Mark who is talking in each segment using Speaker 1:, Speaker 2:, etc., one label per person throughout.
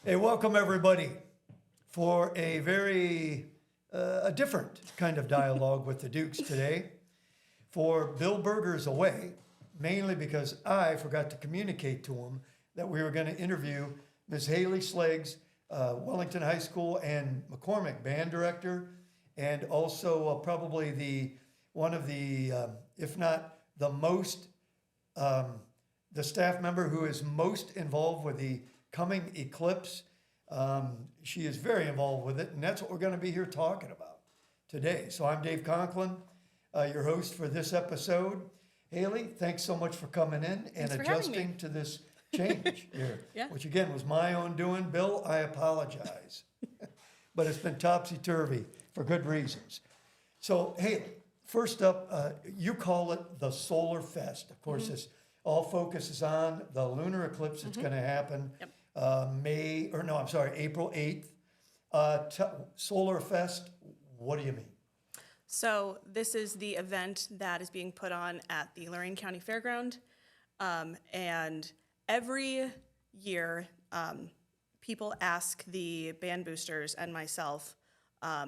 Speaker 1: Hey, welcome everybody for a very a different kind of dialogue with the Dukes today. For Bill Berger's away, mainly because I forgot to communicate to him that we were going to interview Ms. Haley Sleggs, Wellington High School and McCormick band director, and also probably one of the, if not the most, the staff member who is most involved with the coming eclipse. She is very involved with it, and that's what we're going to be here talking about today. So I'm Dave Conklin, your host for this episode. Haley, thanks so much for coming in and adjusting to this change here, which again was my own doing. Bill, I apologize, but it's been topsy-turvy for good reasons. So Haley, first up, you call it the Solar Fest. Of course, this all focuses on the lunar eclipse that's going to happen April 8th. Solar Fest, what do you mean?
Speaker 2: So this is the event that is being put on at the Lorain County Fairground. And every year, people ask the band boosters and myself, are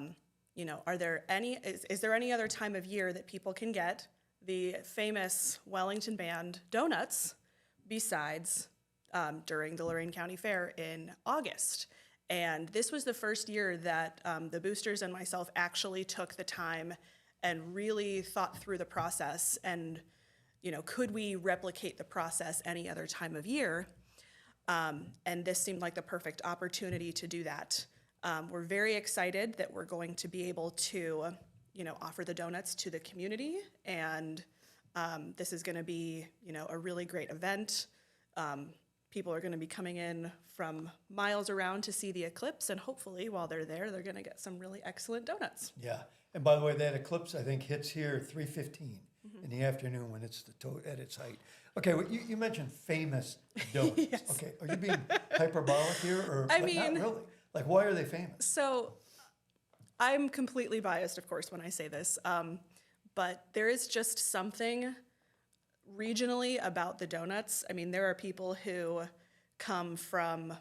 Speaker 2: there is there any other time of year that people can get the famous Wellington Band donuts besides during the Lorain County Fair in August? And this was the first year that the boosters and myself actually took the time and really thought through the process and, could we replicate the process any other time of year? And this seemed like the perfect opportunity to do that. We're very excited that we're going to be able to, offer the donuts to the community. And this is going to be, a really great event. People are going to be coming in from miles around to see the eclipse, and hopefully while they're there, they're going to get some really excellent donuts.
Speaker 1: Yeah, and by the way, that eclipse, I think, hits here at 3:15 in the afternoon when it's at its height. Okay, well, you mentioned famous donuts.
Speaker 2: Yes.
Speaker 1: Okay, are you being hyperbolic here, or
Speaker 2: not
Speaker 1: really? Like, why are they famous?
Speaker 2: So I'm completely biased, of course, when I say this, but there is just something regionally about the donuts. I mean, there are people who come from,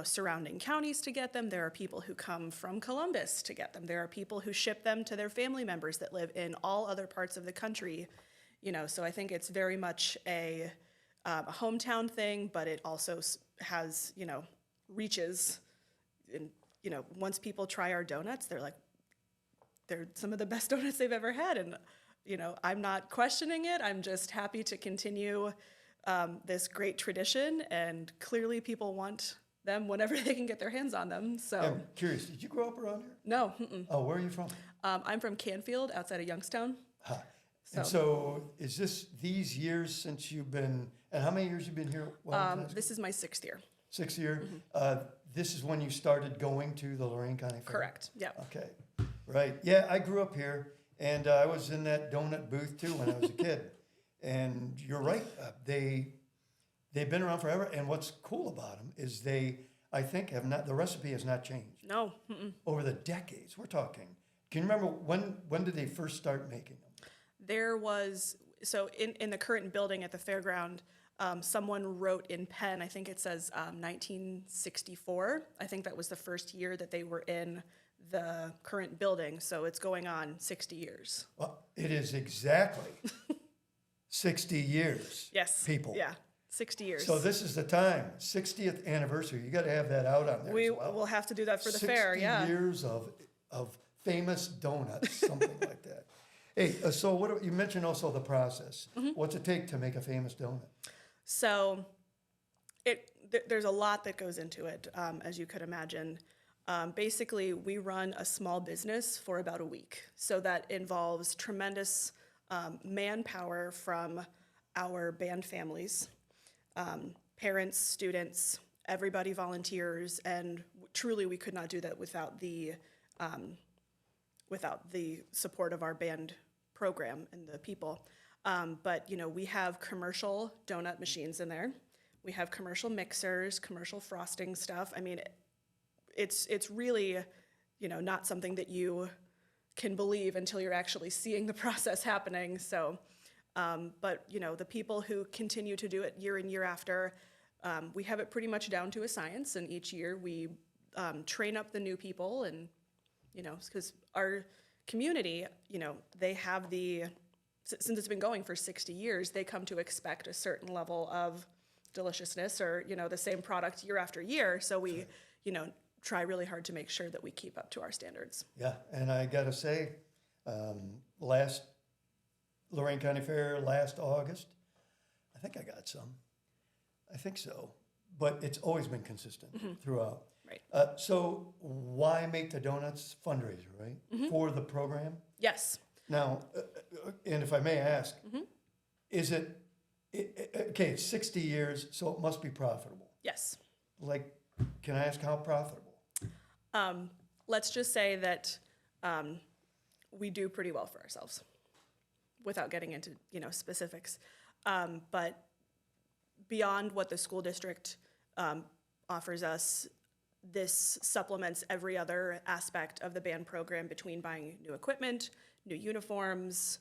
Speaker 2: surrounding counties to get them. There are people who come from Columbus to get them. There are people who ship them to their family members that live in all other parts of the country. So I think it's very much a hometown thing, but it also has, reaches. And, once people try our donuts, they're like, they're some of the best donuts they've ever had. And I'm not questioning it. I'm just happy to continue this great tradition, and clearly people want them whenever they can get their hands on them. So
Speaker 1: I'm curious, did you grow up around here?
Speaker 2: No. Mm-mm.
Speaker 1: Oh, where are you from?
Speaker 2: I'm from Canfield, outside of Youngstown.
Speaker 1: Huh. And so is this these years since you've been, and how many years you've been here?
Speaker 2: This is my 6th year.
Speaker 1: 6th year? This is when you started going to the Lorain County Fair?
Speaker 2: Correct, yeah.
Speaker 1: Okay, right. Yeah, I grew up here, and I was in that donut booth too when I was a kid. And you're right, they've been around forever, and what's cool about them is the recipe has not changed.
Speaker 2: No. Mm-mm.
Speaker 1: Over the decades, we're talking. Can you remember when did they first start making them?
Speaker 2: There was, so in the current building at the fairground, someone wrote in pen, I think it says 1964. I think that was the first year that they were in the current building, so it's going on 60 years.
Speaker 1: Well, it is exactly 60 years.
Speaker 2: Yes.
Speaker 1: People.
Speaker 2: Yeah, 60 years.
Speaker 1: So this is the time, 60th anniversary. You got to have that out on there
Speaker 2: We
Speaker 1: as well.
Speaker 2: will have to do that for the fair, yeah.
Speaker 1: 60 years of famous donuts, something like that. Hey, so you mentioned also the process. What's it take to make a famous donut?
Speaker 2: So there's a lot that goes into it, as you could imagine. Basically, we run a small business for about a week. So that involves tremendous manpower from our band families, parents, students, everybody volunteers, and truly we could not do that without the support of our band program and the people. But we have commercial donut machines in there. We have commercial mixers, commercial frosting stuff. I mean, it's really, not something that you can believe until you're actually seeing the process happening. So, but the people who continue to do it year in, year after, we have it pretty much down to a science, and each year we train up the new people, and because our community, they have since it's been going for 60 years, they come to expect a certain level of deliciousness, or the same product year after year. So we, try really hard to make sure that we keep up to our standards.
Speaker 1: Yeah, and I gotta say, last Lorraine County Fair last August, I think I got some. I think so, but it's always been consistent throughout.
Speaker 2: Right.
Speaker 1: So why make the donuts fundraiser, right? For the program?
Speaker 2: Yes.
Speaker 1: Now, and if I may ask, is it, okay, it's 60 years, so it must be profitable.
Speaker 2: Yes.
Speaker 1: Like, can I ask how profitable?
Speaker 2: Let's just say that we do pretty well for ourselves, without getting into specifics. But beyond what the school district offers us, this supplements every other aspect of the band program, between buying new equipment, new uniforms,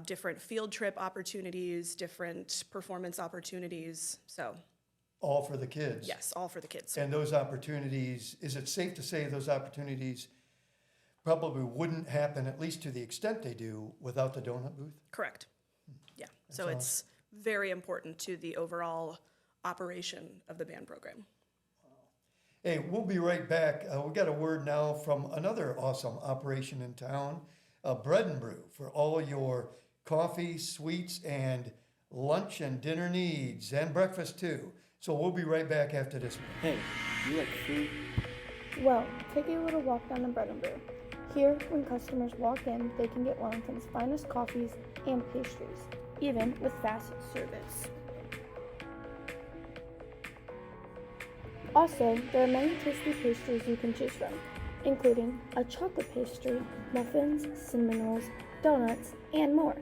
Speaker 2: different field trip opportunities, different performance opportunities. So,
Speaker 1: All for the kids?
Speaker 2: yes, all for the kids.
Speaker 1: And those opportunities, is it safe to say those opportunities probably wouldn't happen, at least to the extent they do, without the donut booth?
Speaker 2: Correct. Yeah. So
Speaker 1: awesome.
Speaker 2: it's very important to the overall operation of the band program.
Speaker 1: Hey, we'll be right back. We got a word now from another awesome operation in town, Bread and Brew, for all your coffee, sweets, and lunch and dinner needs, and breakfast too. So we'll be right back after this one.
Speaker 3: Hey, you like food?
Speaker 4: Well, take a little walk down the Bread and Brew. Here, when customers walk in, they can get Wellington's finest coffees and pastries, even with fast service. Also, there are many tasty pastries you can choose from, including a chocolate pastry, muffins, cinnamon rolls, donuts, and more.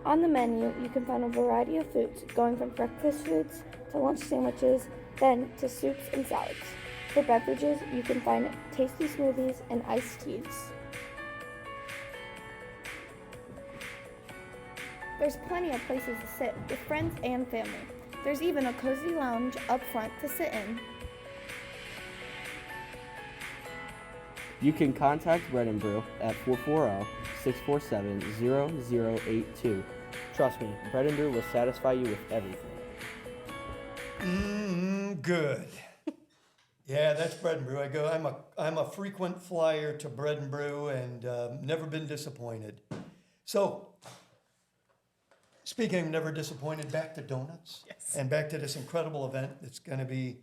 Speaker 4: On the menu, you can find a variety of foods, going from breakfast foods to lunch sandwiches, then to soups and salads. For beverages, you can find tasty smoothies and iced teas. There's plenty of places to sit with friends and family. There's even a cozy lounge up front to sit in.
Speaker 3: You can contact Bread and Brew at 440-647-0082. Trust me, Bread and Brew will satisfy you with everything.
Speaker 1: Good. Yeah, that's Bread and Brew. I'm a frequent flyer to Bread and Brew, and never been disappointed. So, speaking of never disappointed, back to donuts.
Speaker 2: Yes.
Speaker 1: And back to this incredible event that's going to be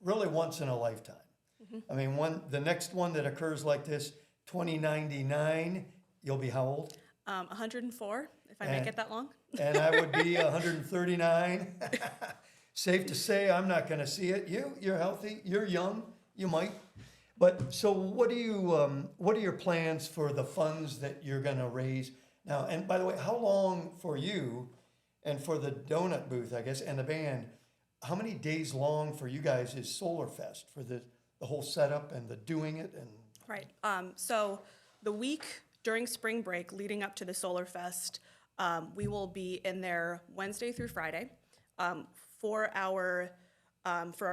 Speaker 1: really once in a lifetime. I mean, the next one that occurs like this, 2099, you'll be how old?
Speaker 2: 104, if I make it that long.
Speaker 1: And I would be 139. Safe to say I'm not going to see it. You're healthy. You're young. You might. But so what are your plans for the funds that you're going to raise now? And by the way, how long for you and for the donut booth, I guess, and the band, how many days long for you guys is Solar Fest, for the whole setup and the doing it? And
Speaker 2: Right. So the week during spring break leading up to the Solar Fest, we will be in there Wednesday through Friday. For our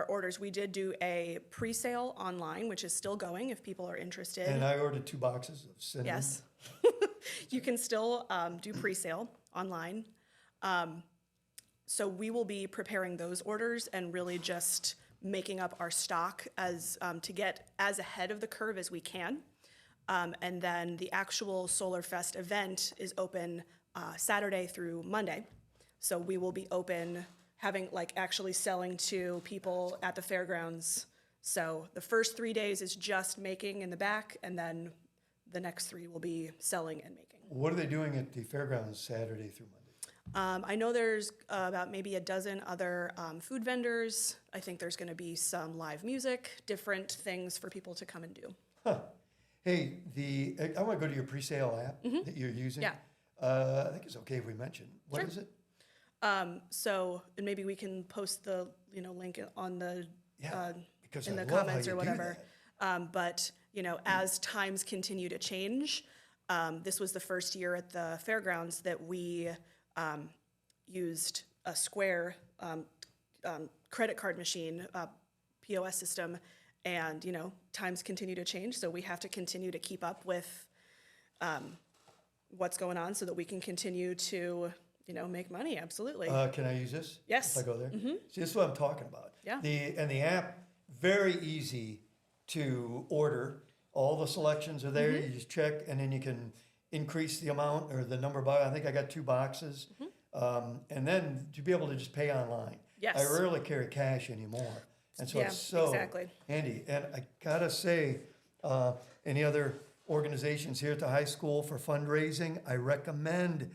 Speaker 2: orders, we did do a pre-sale online, which is still going if people are interested.
Speaker 1: And I ordered 2 boxes of cinnamon.
Speaker 2: Yes. You can still do pre-sale online. So we will be preparing those orders and really just making up our stock as to get as ahead of the curve as we can. And then the actual Solar Fest event is open Saturday through Monday. So we will be open, having actually selling to people at the fairgrounds. So the first 3 days is just making in the back, and then the next 3 will be selling and making.
Speaker 1: What are they doing at the fairgrounds Saturday through Monday?
Speaker 2: I know there's about maybe a dozen other food vendors. I think there's going to be some live music, different things for people to come and do.
Speaker 1: Huh. Hey, I want to go to your pre-sale app that you're using.
Speaker 2: Yeah.
Speaker 1: I think it's okay if we mention. What is it?
Speaker 2: So, and maybe we can post the link on the
Speaker 1: Because
Speaker 2: in
Speaker 1: I
Speaker 2: the
Speaker 1: love
Speaker 2: comments
Speaker 1: how
Speaker 2: or
Speaker 1: you do
Speaker 2: whatever. But as times continue to change, this was the first year at the fairgrounds that we used a Square credit card machine, POS system, and times continue to change, so we have to continue to keep up with what's going on so that we can continue to make money. Absolutely.
Speaker 1: Can I use this?
Speaker 2: Yes.
Speaker 1: If I go there? See, this is what I'm talking about.
Speaker 2: Yeah.
Speaker 1: The app, very easy to order. All the selections are there. You just check, and then you can increase the amount or the number of boxes. I think I got 2 boxes. And then to be able to just pay online.
Speaker 2: Yes.
Speaker 1: I rarely carry cash anymore. And so
Speaker 2: Yeah,
Speaker 1: it's so
Speaker 2: exactly.
Speaker 1: handy. And I gotta say, any other organizations here at the high school for fundraising, I recommend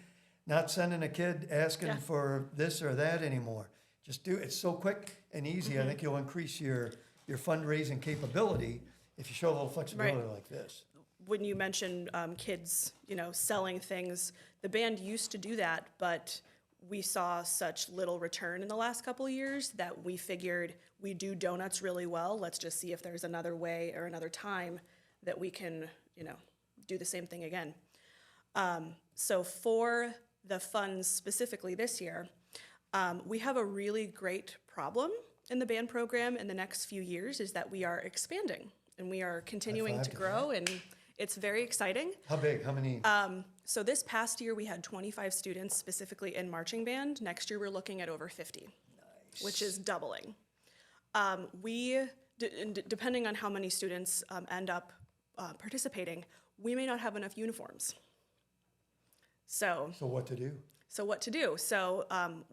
Speaker 1: not sending a kid asking
Speaker 2: Yeah.
Speaker 1: for this or that anymore. Just do, it's so quick and easy. I think you'll increase your fundraising capability if you show a little flexibility like this.
Speaker 2: When you mentioned kids, selling things, the band used to do that, but we saw such little return in the last couple of years that we figured we do donuts really well. Let's just see if there's another way or another time that we can, do the same thing again. So for the funds specifically this year, we have a really great problem in the band program in the next few years is that we are expanding and we are continuing to grow, and it's very exciting.
Speaker 1: How big? How many?
Speaker 2: So this past year we had 25 students specifically in marching band. Next year we're looking at over 50, which is doubling. Depending on how many students end up participating, we may not have enough uniforms. So
Speaker 1: what to do?
Speaker 2: So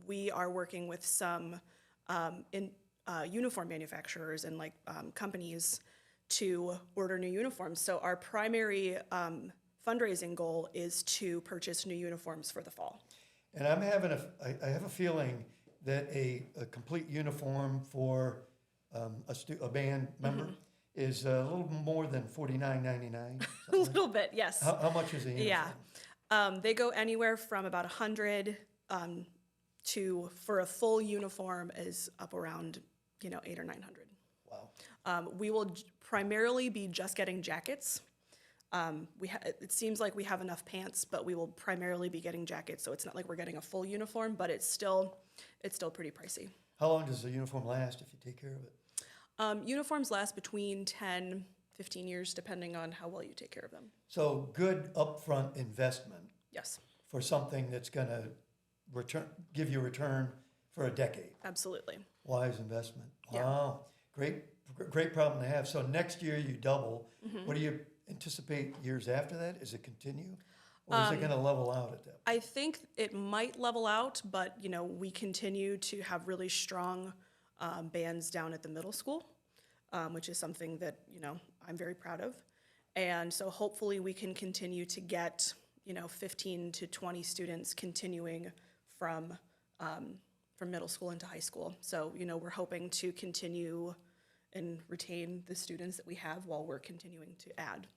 Speaker 2: we are working with some uniform manufacturers and companies to order new uniforms. So our primary fundraising goal is to purchase new uniforms for the fall.
Speaker 1: And I have a feeling that a complete uniform for a band member is a little more than $49.99.
Speaker 2: A little bit, yes.
Speaker 1: How much is a uniform?
Speaker 2: Yeah. They go anywhere from about $100 to, for a full uniform, is up around $800 or $900.
Speaker 1: Wow.
Speaker 2: We will primarily be just getting jackets. It seems like we have enough pants, but we will primarily be getting jackets. So it's not like we're getting a full uniform, but it's still pretty pricey.
Speaker 1: How long does the uniform last if you take care of it?
Speaker 2: Uniforms last between 10, 15 years, depending on how well you take care of them.
Speaker 1: So good upfront investment
Speaker 2: Yes,
Speaker 1: for something that's going to give you a return for a decade.
Speaker 2: absolutely.
Speaker 1: Wise investment.
Speaker 2: Yeah.
Speaker 1: Wow. Great problem to have. So next year you double. What do you anticipate years after that? Is it continue? Or is it going to level out at that?
Speaker 2: I think it might level out, but we continue to have really strong bands down at the middle school, which is something that I'm very proud of, and so hopefully we can continue to get 15 to 20 students continuing from middle school into high school. So we're hoping to continue and retain the students that we have while we're continuing to add.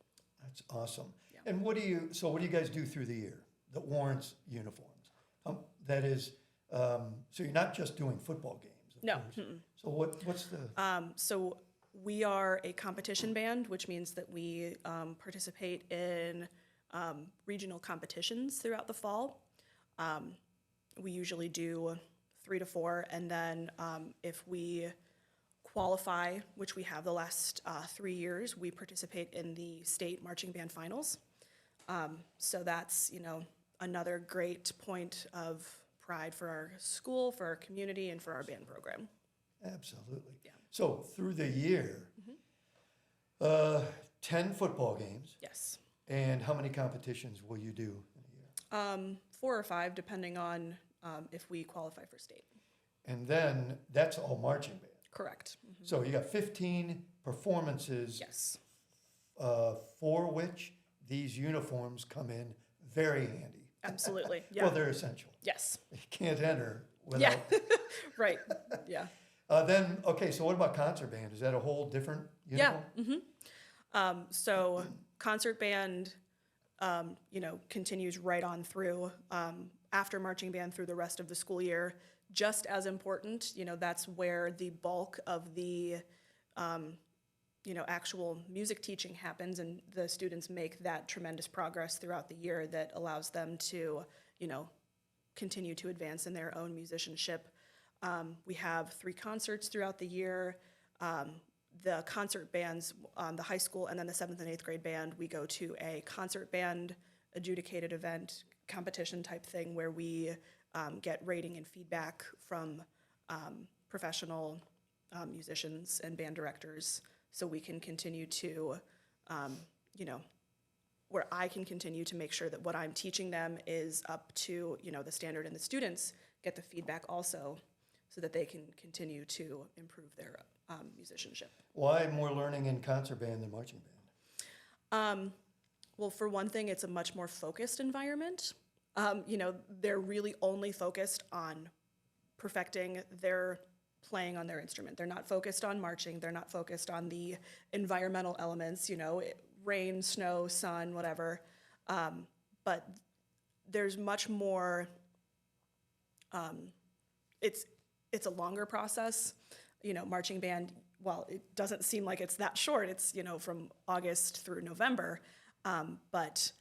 Speaker 1: That's awesome.
Speaker 2: Yeah.
Speaker 1: And what do you guys do through the year that warrants uniforms? That is, so you're not just doing football games. of
Speaker 2: No.
Speaker 1: course. So what's the?
Speaker 2: So we are a competition band, which means that we participate in regional competitions throughout the fall. We usually do 3 to 4, and then if we qualify, which we have the last 3 years, we participate in the state marching band finals. So that's another great point of pride for our school, for our community, and for our band program.
Speaker 1: Absolutely.
Speaker 2: Yeah.
Speaker 1: So through the year, 10 football games.
Speaker 2: Yes.
Speaker 1: And how many competitions will you do in a year?
Speaker 2: 4 or 5, depending on if we qualify for state.
Speaker 1: And then that's all marching band.
Speaker 2: Correct.
Speaker 1: So you got 15 performances.
Speaker 2: Yes.
Speaker 1: For which these uniforms come in very handy.
Speaker 2: Absolutely. Yeah.
Speaker 1: Well, they're essential.
Speaker 2: Yes.
Speaker 1: You can't enter
Speaker 2: Yeah.
Speaker 1: without.
Speaker 2: Right. Yeah.
Speaker 1: Then, okay, so what about concert band? Is that a whole different uniform?
Speaker 2: Yeah. So concert band, continues right on through after marching band through the rest of the school year. Just as important, that's where the bulk of the, actual music teaching happens, and the students make that tremendous progress throughout the year that allows them to, continue to advance in their own musicianship. We have 3 concerts throughout the year. The concert bands, the high school and then the 7th and 8th grade band, we go to a concert band adjudicated event, competition type thing where we get rating and feedback from professional musicians and band directors, so we can continue to, where I can continue to make sure that what I'm teaching them is up to, the standard, and the students get the feedback also so that they can continue to improve their musicianship.
Speaker 1: Why more learning in concert band than marching band?
Speaker 2: Well, for one thing, it's a much more focused environment. They're really only focused on perfecting their playing on their instrument. They're not focused on marching. They're not focused on the environmental elements, rain, snow, sun, whatever. But there's much more, it's a longer process. Marching band, while it doesn't seem like it's that short, it's, from August through November, but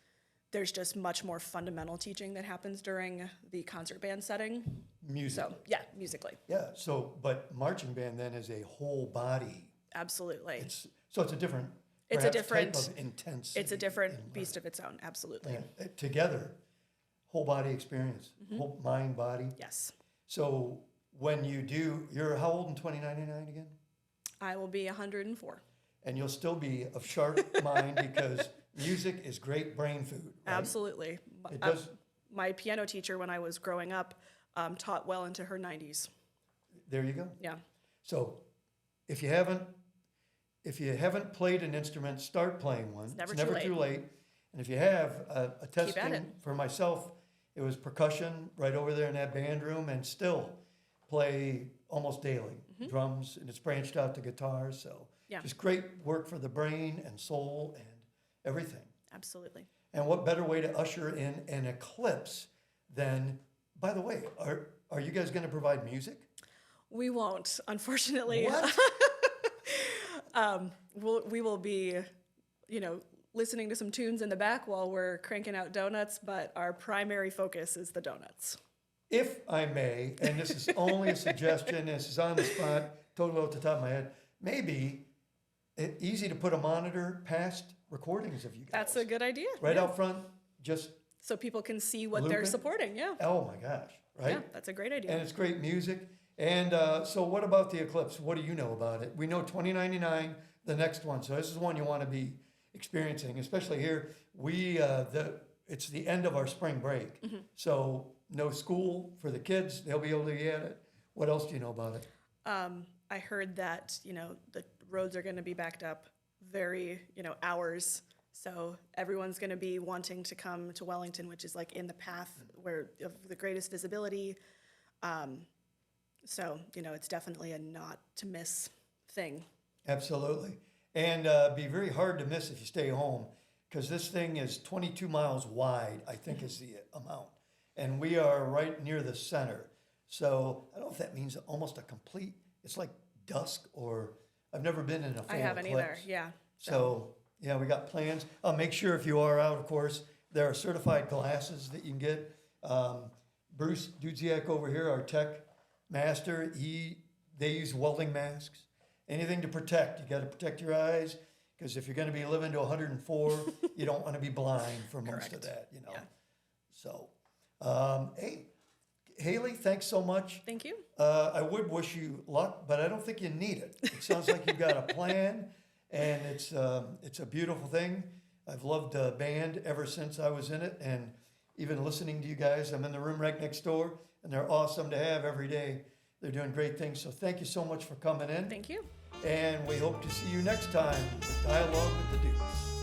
Speaker 2: there's just much more fundamental teaching that happens during the concert band setting.
Speaker 1: Music.
Speaker 2: So, yeah, musically.
Speaker 1: Yeah, but marching band then is a whole body.
Speaker 2: Absolutely.
Speaker 1: It's a different,
Speaker 2: It's a
Speaker 1: perhaps,
Speaker 2: different-
Speaker 1: type of intensity.
Speaker 2: It's a different beast of its own, absolutely.
Speaker 1: Yeah, together, whole body experience, whole mind, body.
Speaker 2: Yes.
Speaker 1: So when you do, you're how old in 2099 again?
Speaker 2: I will be 104.
Speaker 1: And you'll still be of sharp mind because music is great brain food. Right?
Speaker 2: Absolutely.
Speaker 1: It does.
Speaker 2: My piano teacher, when I was growing up, taught well into her 90s.
Speaker 1: There you go.
Speaker 2: Yeah.
Speaker 1: So if you haven't played an instrument, start playing one.
Speaker 2: It's never
Speaker 1: too late. And if you have a testing,
Speaker 2: it.
Speaker 1: for myself, it was percussion right over there in that band room, and still play almost daily. Drums, and it's branched out to guitar. So
Speaker 2: Yeah.
Speaker 1: just great work for the brain and soul and everything.
Speaker 2: Absolutely.
Speaker 1: And what better way to usher in an eclipse than, by the way, are you guys going to provide music?
Speaker 2: We won't, unfortunately.
Speaker 1: What?
Speaker 2: We will be, listening to some tunes in the back while we're cranking out donuts, but our primary focus is the donuts.
Speaker 1: If I may, and this is only a suggestion, this is on the spot, totally off the top of my head, maybe it's easy to put a monitor past recordings of you guys.
Speaker 2: That's a good idea.
Speaker 1: Right
Speaker 2: yeah.
Speaker 1: out front, just,
Speaker 2: So people can see what they're
Speaker 1: Looping?
Speaker 2: supporting. Yeah.
Speaker 1: oh my gosh, right?
Speaker 2: Yeah, that's a great idea.
Speaker 1: And it's great music. And so what about the eclipse? What do you know about it? We know 2099, the next one. So this is one you want to be experiencing, especially here. It's the end of our spring break. So no school for the kids. They'll be able to get it. What else do you know about it?
Speaker 2: I heard that, the roads are going to be backed up very, hours. So everyone's going to be wanting to come to Wellington, which is like in the path where of the greatest visibility. So, it's definitely a not to miss thing.
Speaker 1: Absolutely. And be very hard to miss if you stay home, because this thing is 22 miles wide, I think is the amount. And we are right near the center. So I don't know if that means almost a complete, it's like dusk, or I've never been in a full
Speaker 2: I haven't
Speaker 1: eclipse.
Speaker 2: either, yeah.
Speaker 1: So, yeah, we got plans. Make sure if you are out, of course, there are certified glasses that you can get. Bruce Dudziak over here, our tech master, they use welding masks. Anything to protect. You got to protect your eyes, because if you're going to be living to 104, you don't want to be blind for most of
Speaker 2: Correct.
Speaker 1: that,
Speaker 2: Yeah.
Speaker 1: So, hey, Haley, thanks so much.
Speaker 2: Thank you.
Speaker 1: I would wish you luck, but I don't think you need it. It sounds like you've got a plan, and it's a beautiful thing. I've loved band ever since I was in it, and even listening to you guys. I'm in the room right next door, and they're awesome to have every day. They're doing great things. So thank you so much for coming in.
Speaker 2: Thank you.
Speaker 1: And we hope to see you next time with Dialogue with the Dukes.